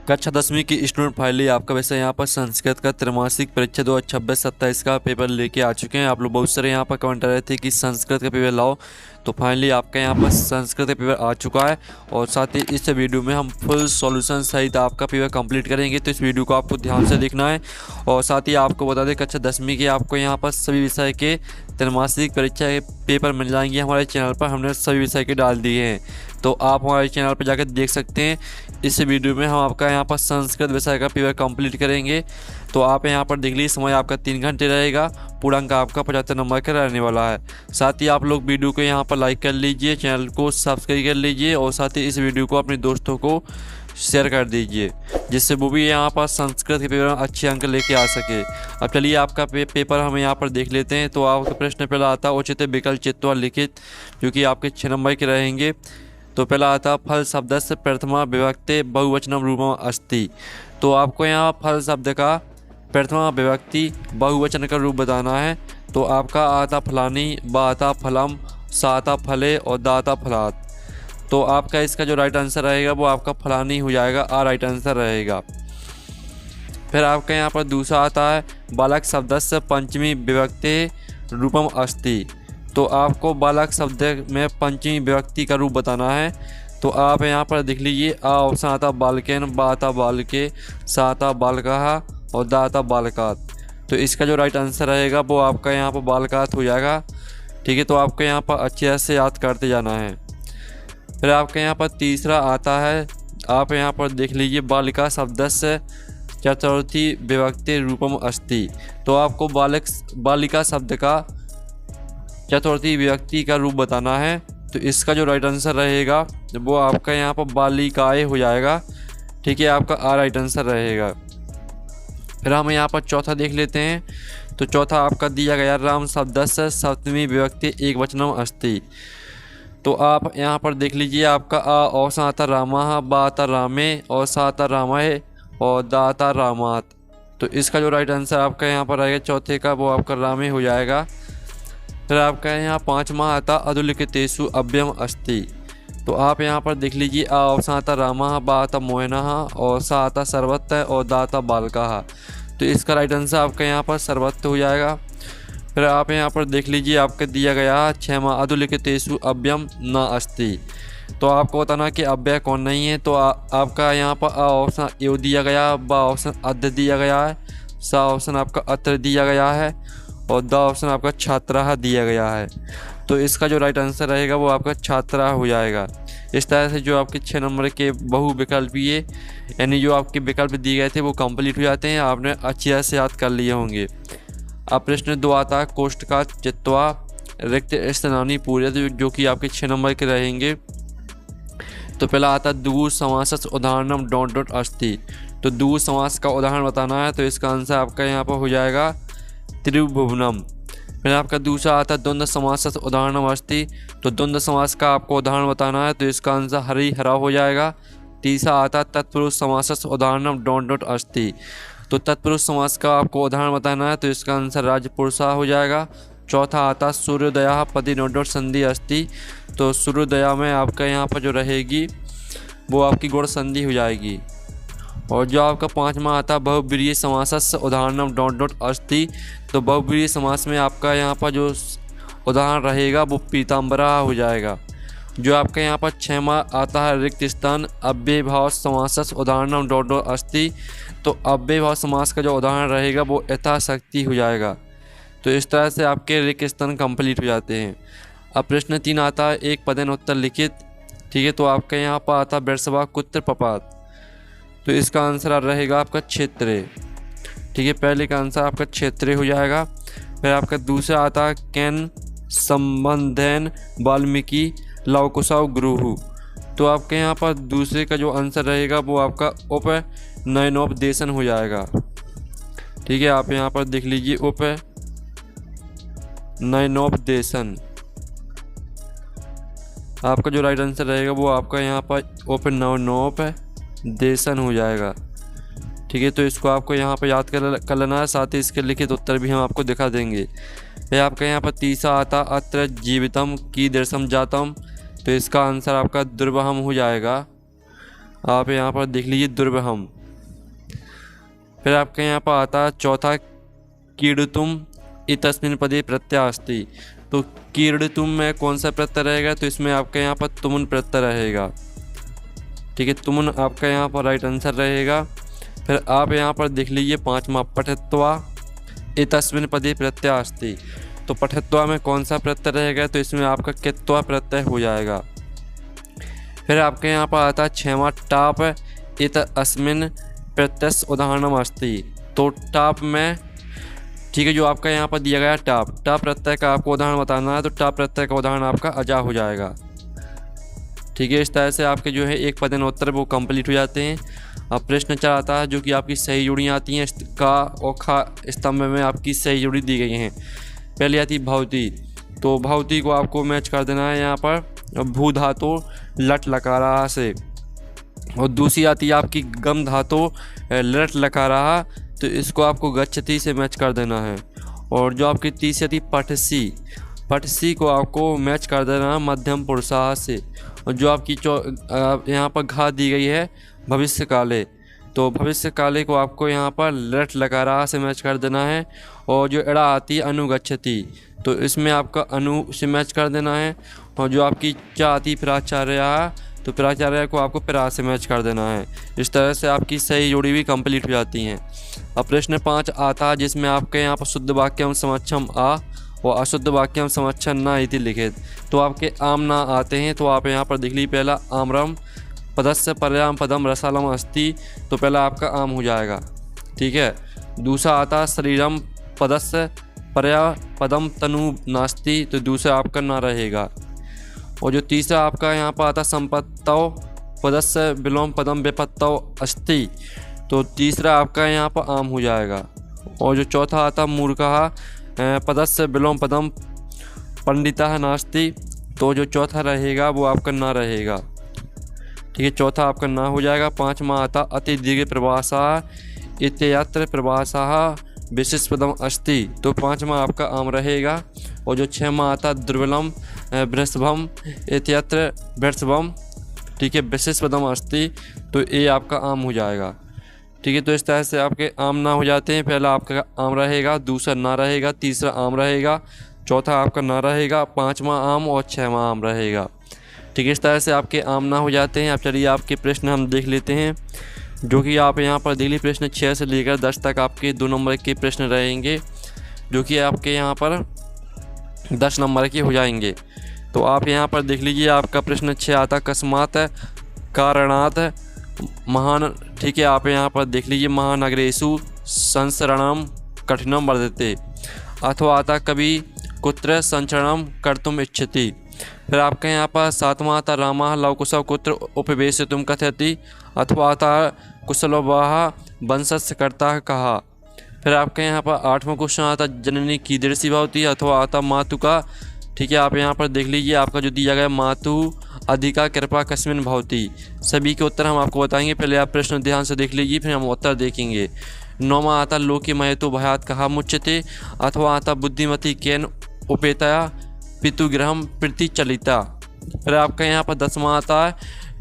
कक्षा 10वीं की स्टूडेंट फाइनली आपका वैसे यहाँ पर संस्कृत का त्रैमासिक परीक्षा 2026-27 का पेपर लेके आ चुके हैं। आप लोग बहुत सारे यहाँ पर कमेंट कर रहे थे कि संस्कृत का पेपर लाओ, तो फाइनली आपका यहाँ पर संस्कृत का पेपर आ चुका है। और साथ ही इस वीडियो में हम फुल सॉल्यूशन सहित आपका पेपर कंप्लीट करेंगे, तो इस वीडियो को आपको ध्यान से देखना है। और साथ ही आपको बता दें कक्षा 10वीं के आपको यहाँ पर सभी विषय के त्रैमासिक परीक्षा के पेपर मिल जाएंगे। हमारे चैनल पर हमने सभी विषय के डाल दिए हैं, तो आप हमारे चैनल पर जाकर देख सकते हैं। इस वीडियो में हम आपका यहाँ पर संस्कृत विषय का पेपर कंप्लीट करेंगे, तो आप यहाँ पर देख लीजिए। समय आपका 3 घंटे रहेगा, पूर्णांक आपका 75 नंबर का रहने वाला है। साथ ही आप लोग वीडियो को यहाँ पर लाइक कर लीजिए, चैनल को सब्सक्राइब कर लीजिए और साथ ही इस वीडियो को अपने दोस्तों को शेयर कर दीजिए, जिससे वो भी यहाँ पर संस्कृत के पेपर में अच्छे अंक लेके आ सके। अब चलिए आपका पेपर हम यहाँ पर देख लेते हैं। तो आपका प्रश्न पहला आता है उचित विकल्प चित्वा लिखित, जो कि आपके 6 नंबर के रहेंगे। तो पहला आता फल शब्द से प्रथमा विभक्ति बहुवचनम रूपम अस्ति। तो आपको यहाँ फल शब्द का प्रथमा विभक्ति बहुवचन का रूप बताना है। तो आपका आता फलानी, ब आता फलम, सा आता फले और दा आता फलात। तो आपका इसका जो राइट आंसर रहेगा वो आपका फलानी हो जाएगा, आ राइट आंसर रहेगा। फिर आपका यहाँ पर दूसरा आता है बालक शब्द से पंचमी विभक्ति रूपम अस्ति। तो आपको बालक शब्द में पंचमी विभक्ति का रूप बताना है। तो आप यहाँ पर देख लीजिए, आ ऑप्शन आता बालकेन, बा आता बालके, सा आता बालकः और दा आता बालकात। तो इसका जो राइट आंसर रहेगा वो आपका यहाँ पर बालकात हो जाएगा। ठीक है, तो आपको यहाँ पर अच्छे से याद करते जाना है। फिर आपके यहाँ पर तीसरा आता है, आप यहाँ पर देख लीजिए बालिका शब्द से चतुर्थी विभक्ति रूपम अस्ति। तो आपको बालिका शब्द का चतुर्थी विभक्ति का रूप बताना है। तो इसका जो राइट आंसर रहेगा वो आपका यहाँ पर बालिकाएं हो जाएगा। ठीक है, आपका आ राइट आंसर रहेगा। फिर हम यहाँ पर चौथा देख लेते हैं। तो चौथा आपका दिया गया राम शब्द से सप्तमी विभक्ति एक वचनम अस्ति। तो आप यहाँ पर देख लीजिए, आपका आ ऑप्शन आता रामा, बा आता रामे और सा आता रामाय और दा आता रामात। तो इसका जो राइट आंसर आपका यहाँ पर रहेगा चौथे का, वो आपका रामे हो जाएगा। फिर आपका यहाँ पाँचवा आता अधुलिखितेषु अव्ययम अस्ति। तो आप यहाँ पर देख लीजिए, आ ऑप्शन आता रामा, बा आता मोहना और सा आता सर्वत्र और दा आता बालका। तो इसका राइट आंसर आपका यहाँ पर सर्वत्र हो जाएगा। फिर आप यहाँ पर देख लीजिए, आपका दिया गया छमा अधुलिखितेषु अव्ययम न अस्ति। तो आपको बताना कि अव्यय कौन नहीं है। तो आपका यहाँ पर आ ऑप्शन यो दिया गया, बा ऑप्शन अद्य दिया गया है, सा ऑप्शन आपका अत्र दिया गया है और द ऑप्शन आपका छात्रा दिया गया है। तो इसका जो राइट आंसर रहेगा वो आपका छात्रा हो जाएगा। इस तरह से जो आपके 6 नंबर के बहु विकल्पीय यानी जो आपके विकल्प दिए गए थे वो कंप्लीट हो जाते हैं। आपने अच्छी तरह से याद कर लिए होंगे। अब प्रश्न 2 आता है कोष्ठ का चित्वा रिक्त स्थानानि पूरे, जो कि आपके 6 नंबर के रहेंगे। तो पहला आता है द्विगु समासस् उदाहरणम डॉट डॉट अस्ति। तो द्विगु समास का उदाहरण बताना है। तो इसका आंसर आपका यहाँ पर हो जाएगा त्रिभुवनम। फिर आपका दूसरा आता है द्वंद्व समासस् उदाहरणम अस्ति। तो द्वंद्व समास का आपको उदाहरण बताना है। तो इसका आंसर हरि हरा हो जाएगा। तीसरा आता है तत्पुरुष समासस् उदाहरणम डॉट डॉट अस्ति। तो तत्पुरुष समास का आपको उदाहरण बताना है। तो इसका आंसर राजपुरुषा हो जाएगा। चौथा आता सूर्योदया पदि नोट डॉट संधि अस्ति। तो सूर्योदया में आपका यहाँ पर जो रहेगी वो आपकी गुण संधि हो जाएगी। और जो आपका 5वां आता बहुब्रीहि समासस् उदाहरणम डॉट डॉट अस्ति। तो बहुब्रीहि समास में आपका यहाँ पर जो उदाहरण रहेगा वो पीताम्बरा हो जाएगा। जो आपका यहाँ पर 6वां आता है रिक्त स्थान अव्ययभाव समासस् उदाहरणम डॉट डॉट अस्ति। तो अव्ययभाव समास का जो उदाहरण रहेगा वो यथाशक्ति हो जाएगा। तो इस तरह से आपके रिक्त स्थान कंप्लीट हो जाते हैं। अब प्रश्न 3 आता है एक पदेन उत्तर लिखित। ठीक है, तो आपका यहाँ पर आता वृषभा कुत्र पपात। तो इसका आंसर रहेगा आपका क्षेत्रे। ठीक है, पहले का आंसर आपका क्षेत्रे हो जाएगा। फिर आपका दूसरा आता है कैन संबंधन वाल्मीकि लवकुशव गुरुहु। तो आपके यहाँ पर दूसरे का जो आंसर रहेगा वो आपका उप नयनोपदेशन हो जाएगा। ठीक है, आप यहाँ पर देख लीजिए उप नयनोपदेशन। आपका जो राइट आंसर रहेगा वो आपका यहाँ पर उप नयनोपदेशन हो जाएगा। ठीक है, तो इसको आपको यहाँ पर याद कर लेना है। साथ ही इसके लिखित उत्तर भी हम आपको दिखा देंगे। फिर आपका यहाँ पर तीसरा आता अत्र जीवितम कीदृशम जातम। तो इसका आंसर आपका दुर्वहम हो जाएगा। आप यहाँ पर देख लीजिए दुर्वहम। फिर आपके यहाँ पर आता है चौथा कीड़तुम इतस्मिन् पदे प्रत्यय अस्ति। तो कीड़तुम में कौन सा प्रत्यय रहेगा, तो इसमें आपके यहाँ पर तुमुन प्रत्यय रहेगा। ठीक है, तुमुन आपका यहाँ पर राइट आंसर रहेगा। फिर आप यहाँ पर देख लीजिए पाँचवा पठित्वा एतस्मिन् पदे प्रत्यय अस्ति। तो पठित्वा में कौन सा प्रत्यय रहेगा, तो इसमें आपका कित्वा प्रत्यय हो जाएगा। फिर आपके यहाँ पर आता है छठवां टाप एतस्मिन् प्रत्यय उदाहरणम अस्ति। तो टाप में ठीक है, जो आपका यहाँ पर दिया गया टाप प्रत्यय का आपको उदाहरण बताना है, तो टाप प्रत्यय का उदाहरण आपका अजा हो जाएगा। ठीक है, इस तरह से आपके जो है एक पदन उत्तर वो कंप्लीट हो जाते हैं। अब प्रश्न 4 आता है जो कि आपकी सही जोड़ी आती हैं। का और खा स्तंभ में आपकी सही जोड़ी दी गई हैं। पहले आती भवती, तो भवती को आपको मैच कर देना है यहाँ पर भू धातु लट लकारा से। और दूसरी आती है आपकी गम धातु लट लकारा, तो इसको आपको गच्छति से मैच कर देना है। और जो आपकी तीसरी आती पटसी को आपको मैच कर देना है मध्यम पुरुषा से। और जो आपकी यहाँ पर घा दी गई है भविष्य काले, तो भविष्य काले को आपको यहाँ पर लट लकारा से मैच कर देना है। और जो एड़ा आती है अनुगच्छति, तो इसमें आपका अनु से मैच कर देना है। और जो आपकी चा आती प्राचार्य, तो प्राचार्य को आपको प्रा से मैच कर देना है। इस तरह से आपकी सही जोड़ी भी कंप्लीट हो जाती हैं। अब प्रश्न 5 आता है जिसमें आपके यहाँ पर शुद्ध वाक्यम समक्षम आ और अशुद्ध वाक्यम समक्षम न इति लिखित। तो आपके आम ना आते हैं, तो आप यहाँ पर देख लीजिए पहला आम्रम पदस्य पर्याम पदम रसालम अस्ति, तो पहला आपका आम हो जाएगा। ठीक है, दूसरा आता शरीरम पदस्य पर्या पदम तनु नास्ति, तो दूसरा आपका ना रहेगा। और जो तीसरा आपका यहाँ पर आता संपत्तौ पदस्य विलोम पदम विपत्तौ अस्ति, तो तीसरा आपका यहाँ पर आम हो जाएगा। और जो चौथा आता मूर्खः पदस्य विलोम पदम पंडितः नास्ति, तो जो चौथा रहेगा वो आपका ना रहेगा। ठीक है, चौथा आपका ना हो जाएगा। पाँचवा आता अति दीर्घ प्रवासा इत्यत्र प्रवासा विशेष पदम अस्ति, तो पाँचवा आपका आम रहेगा। और जो छठवां आता दुर्बलम वृषभम इत्यत्र वृषभम, ठीक है, विशेष पदम अस्ति, तो ये आपका आम हो जाएगा। ठीक है, तो इस तरह से आपके आम ना हो जाते हैं। पहला आपका आम रहेगा, दूसरा ना रहेगा, तीसरा आम रहेगा, चौथा आपका ना रहेगा, पाँचवा आम और छठवां आम रहेगा। ठीक है, इस तरह से आपके आम ना हो जाते हैं। अब चलिए आपके प्रश्न हम देख लेते हैं, जो कि आप यहाँ पर देख लीजिए प्रश्न 6 से लेकर 10 तक आपके 2 नंबर के प्रश्न रहेंगे, जो कि आपके यहाँ पर 10 नंबर के हो जाएंगे। तो आप यहाँ पर देख लीजिए आपका प्रश्न 6 आता कस्मात कारणात महान। ठीक है, आप यहाँ पर देख लीजिए महानगरेषु संसरणम कठिनम वर्धते, अथवा आता कवि कुत्र संचरणम कर्तुम इच्छति। फिर आपके यहाँ पर 7वां आता रामा लवकुशव कुत्र उपवेशितुम कथयति, अथवा आता कुशलवाह वंशस्य कर्ता कहा। फिर आपके यहाँ पर 8वां क्वेश्चन आता जननी कीदृशी भवती, अथवा आता मातु का। ठीक है, आप यहाँ पर देख लीजिए आपका जो दिया गया मातु अधिका कृपा कस्मिन भवती। सभी के उत्तर हम आपको बताएंगे, पहले आप प्रश्न ध्यान से देख लीजिए फिर हम उत्तर देखेंगे। 9वां आता लोके महतो भयात कहा मुच्यते, अथवा आता बुद्धिमती केन उपेतया पितुगृहम प्रीति चलिता। फिर आपका यहाँ पर 10वां आता है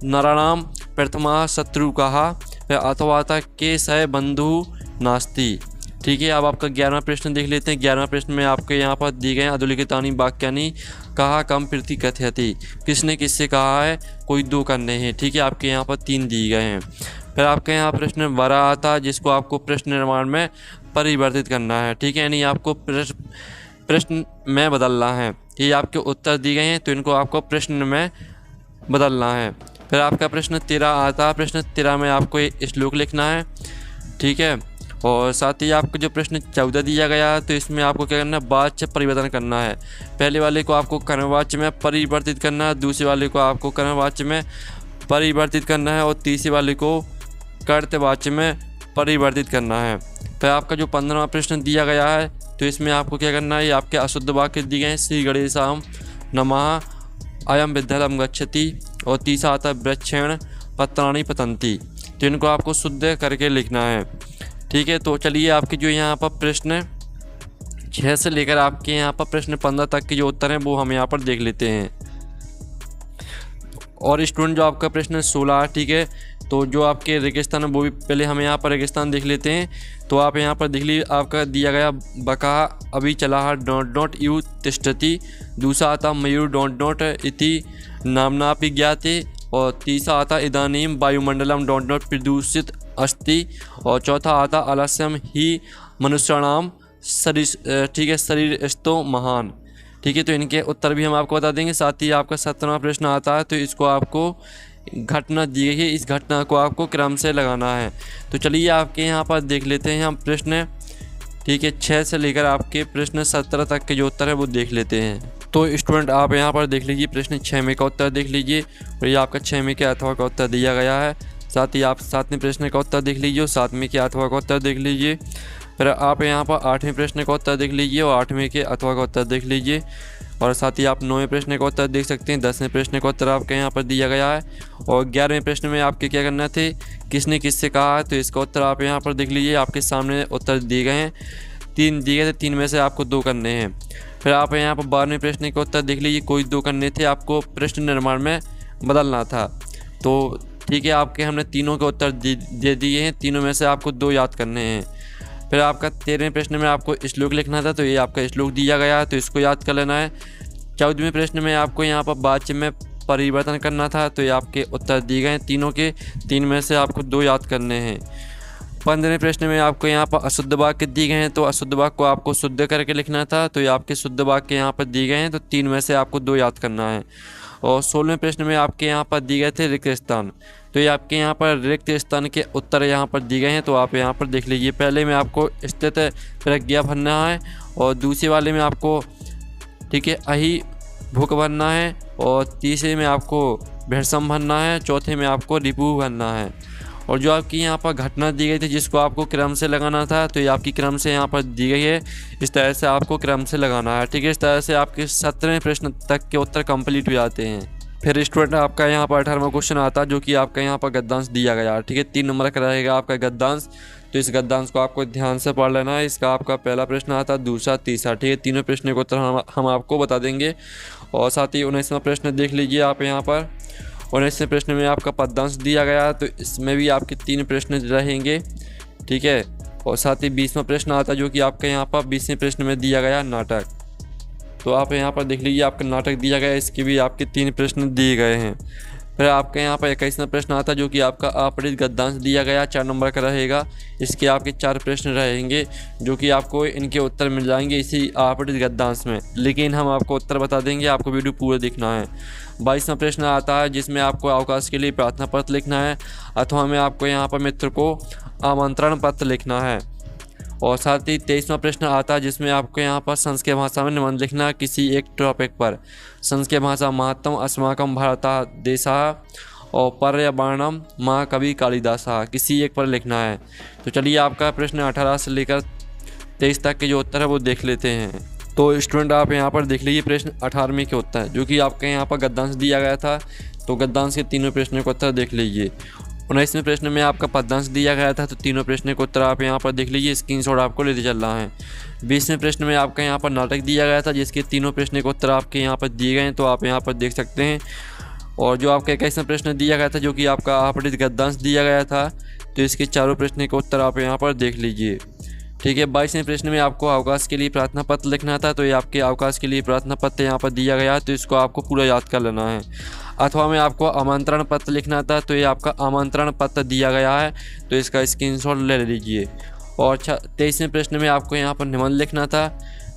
नराणाम प्रथमा शत्रु कहा, फिर अथवा आता के सह बंधु नास्ति। ठीक है, अब आपका 11वां प्रश्न देख लेते हैं। 11वां प्रश्न में आपके यहाँ पर दिए गए हैं अधोलिखितानि वाक्यानि कहा कम प्रीति कथयति, किसने किससे कहा है, कोई 2 करने हैं। ठीक है, आपके यहाँ पर 3 दिए गए हैं। फिर आपके यहाँ प्रश्न 12 आता है जिसको आपको प्रश्न निर्माण में परिवर्तित करना है। ठीक है, यानी आपको प्रश्न में बदलना है। ये आपके उत्तर दिए गए हैं तो इनको आपको प्रश्न में बदलना है। फिर आपका प्रश्न 13 आता है। प्रश्न 13 में आपको एक श्लोक लिखना है। ठीक है, और साथ ही आपको जो प्रश्न 14 दिया गया है तो इसमें आपको क्या करना है, वाच्य परिवर्तन करना है। पहले वाले को आपको कर्मवाच्य में परिवर्तित करना है, दूसरे वाले को आपको कर्मवाच्य में परिवर्तित करना है और तीसरे वाले को कर्तवाच्य में परिवर्तित करना है। फिर आपका जो 15वां प्रश्न दिया गया है तो इसमें आपको क्या करना है, ये आपके अशुद्ध वाक्य दिए गए हैं। श्री गणेशाम नमः अयम विद्यालयम गच्छति, और तीसरा आता है वृक्षेण पत्राणि पतंती, तो इनको आपको शुद्ध करके लिखना है। ठीक है, तो चलिए आपके जो यहाँ पर प्रश्न 6 से लेकर आपके यहाँ पर प्रश्न 15 तक के जो उत्तर हैं वो हम यहाँ पर देख लेते हैं। और स्टूडेंट जो आपका प्रश्न 16, ठीक है, तो जो आपके रेगिस्तान है वो भी पहले हम यहाँ पर रेगिस्तान देख लेते हैं। तो आप यहाँ पर देख लीजिए, आपका दिया गया बका अभी चला डॉट यू तिष्ठति, दूसरा आता मयूर डॉट इति नामनापि ज्ञाते, और तीसरा आता इदानीं वायुमंडलम डॉट प्रदूषित अस्ति, और चौथा आता आलस्यम ही मनुष्याणाम शरीर, ठीक है, शरीर स्तो महान। ठीक है, तो इनके उत्तर भी हम आपको बता देंगे। साथ ही आपका 17वां प्रश्न आता है, तो इसको आपको घटना दी गई है, इस घटना को आपको क्रम से लगाना है। तो चलिए आपके यहाँ पर देख लेते हैं हम प्रश्न, ठीक है, 6 से लेकर आपके प्रश्न 17 तक के जो उत्तर है वो देख लेते हैं। तो स्टूडेंट आप यहाँ पर देख लीजिए, प्रश्न 6 में का उत्तर देख लीजिए, और ये आपका 6 में के अथवा का उत्तर दिया गया है। साथ ही आप 7वें प्रश्न का उत्तर देख लीजिए और 7वें के अथवा का उत्तर देख लीजिए। फिर आप यहाँ पर 8वें प्रश्न का उत्तर देख लीजिए और 8वें के अथवा का उत्तर देख लीजिए, और साथ ही आप 9वें प्रश्न का उत्तर देख सकते हैं। 10वें प्रश्न का उत्तर आपके यहाँ पर दिया गया है, और 11वें प्रश्न में आपके क्या करना थे, किसने किससे कहा है, तो इसका उत्तर आप यहाँ पर देख लीजिए। आपके सामने उत्तर दिए गए हैं, 3 दिए गए थे, 3 में से आपको 2 करने हैं। फिर आप यहाँ पर 12वें प्रश्न के उत्तर देख लीजिए, कोई 2 करने थे, आपको प्रश्न निर्माण में बदलना था। तो ठीक है, आपके हमने तीनों के उत्तर दे दिए हैं, तीनों में से आपको 2 याद करने हैं। फिर आपका 13वें प्रश्न में आपको श्लोक लिखना था, तो ये आपका श्लोक दिया गया है, तो इसको याद कर लेना है। 14वें प्रश्न में आपको यहाँ पर वाच्य में परिवर्तन करना था, तो ये आपके उत्तर दिए गए हैं तीनों के, 3 में से आपको 2 याद करने हैं। 15वें प्रश्न में आपको यहाँ पर अशुद्ध वाक्य दिए गए हैं, तो अशुद्ध वाक्य को आपको शुद्ध करके लिखना था, तो ये आपके शुद्ध वाक्य यहाँ पर दिए गए हैं, तो 3 में से आपको 2 याद करना है। और 16वें प्रश्न में आपके यहाँ पर दिए गए थे रिक्त स्थान, तो ये आपके यहाँ पर रिक्त स्थान के उत्तर यहाँ पर दिए गए हैं, तो आप यहाँ पर देख लीजिए। पहले में आपको स्थित प्रज्ञा भरना है, और दूसरे वाले में आपको, ठीक है, अहि भूख भरना है, और तीसरे में आपको भैरसम भरना है, चौथे में आपको रिपु भरना है। और जो आपकी यहाँ पर घटना दी गई थी जिसको आपको क्रम से लगाना था, तो ये आपकी क्रम से यहाँ पर दी गई है, इस तरह से आपको क्रम से लगाना है। ठीक है, इस तरह से आपके 17वें प्रश्न तक के उत्तर कंप्लीट हो जाते हैं। फिर स्टूडेंट आपका यहाँ पर 18वां क्वेश्चन आता है, जो कि आपका यहाँ पर गद्यांश दिया गया है। ठीक है, 3 नंबर का रहेगा आपका गद्यांश, तो इस गद्यांश को आपको ध्यान से पढ़ लेना है। इसका आपका पहला प्रश्न आता है, दूसरा, तीसरा, ठीक है, तीनों प्रश्न के उत्तर हम आपको बता देंगे। और साथ ही 19वां प्रश्न देख लीजिए आप यहाँ पर। 19वें प्रश्न में आपका पद्यांश दिया गया है, तो इसमें भी आपके 3 प्रश्न रहेंगे। ठीक है, और साथ ही 20वां प्रश्न आता है, जो कि आपका यहाँ पर 20वें प्रश्न में दिया गया नाटक, तो आप यहाँ पर देख लीजिए, आपका नाटक दिया गया है, इसके भी आपके 3 प्रश्न दिए गए हैं। फिर आपके यहाँ पर 21वां प्रश्न आता है, जो कि आपका अपरित गद्यांश दिया गया 4 नंबर का रहेगा। इसके आपके 4 प्रश्न रहेंगे, जो कि आपको इनके उत्तर मिल जाएंगे इसी अपरित गद्यांश में, लेकिन हम आपको उत्तर बता देंगे, आपको वीडियो पूरा देखना है। 22वां प्रश्न आता है, जिसमें आपको अवकाश के लिए प्रार्थना पत्र लिखना है, अथवा में आपको यहाँ पर मित्र को आमंत्रण पत्र लिखना है। और साथ ही 23वां प्रश्न आता है, जिसमें आपको यहाँ पर संस्कृत भाषा में निबंध लिखना है किसी एक टॉपिक पर। संस्कृत भाषा महत्तम अस्माकं भारता देशः, और पर्यावरणम माँ कवि कालिदासः, किसी एक पर लिखना है। तो चलिए आपका प्रश्न 18 से लेकर 23 तक के जो उत्तर है वो देख लेते हैं। तो स्टूडेंट आप यहाँ पर देख लीजिए प्रश्न 18वें के उत्तर, जो कि आपके यहाँ पर गद्यांश दिया गया था, तो गद्यांश के तीनों प्रश्नों के उत्तर देख लीजिए। 19वें प्रश्न में आपका पद्यांश दिया गया था, तो तीनों प्रश्न के उत्तर आप यहाँ पर देख लीजिए, स्क्रीनशॉट आपको लेते चलना है। 20वें प्रश्न में आपका यहाँ पर नाटक दिया गया था, जिसके तीनों प्रश्न के उत्तर आपके यहाँ पर दिए गए हैं, तो आप यहाँ पर देख सकते हैं। और जो आपका 21वां प्रश्न दिया गया था, जो कि आपका अपरित गद्यांश दिया गया था, तो इसके चारों प्रश्न के उत्तर आप यहाँ पर देख लीजिए। ठीक है, 22वें प्रश्न में आपको अवकाश के लिए प्रार्थना पत्र लिखना था, तो ये आपके अवकाश के लिए प्रार्थना पत्र यहाँ पर दिया गया है, तो इसको आपको पूरा याद कर लेना है। अथवा में आपको आमंत्रण पत्र लिखना था, तो ये आपका आमंत्रण पत्र दिया गया है, तो इसका स्क्रीनशॉट ले लीजिए। और 23वें प्रश्न में आपको यहाँ पर निबंध लिखना था,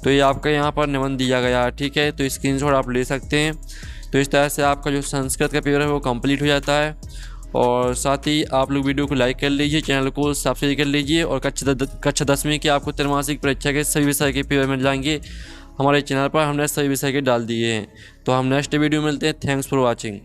तो ये आपका यहाँ पर निबंध दिया गया है। ठीक है, तो स्क्रीनशॉट आप ले सकते हैं। तो इस तरह से आपका जो संस्कृत का पेपर है वो कंप्लीट हो जाता है। और साथ ही आप लोग वीडियो को लाइक कर लीजिए, चैनल को सब्सक्राइब कर लीजिए, और कक्षा 10वीं की आपको त्रैमासिक परीक्षा के सभी विषय के पेपर मिल जाएंगे। हमारे चैनल पर हमने सभी विषय के डाल दिए हैं। तो हम नेक्स्ट वीडियो मिलते हैं। Thanks for watching.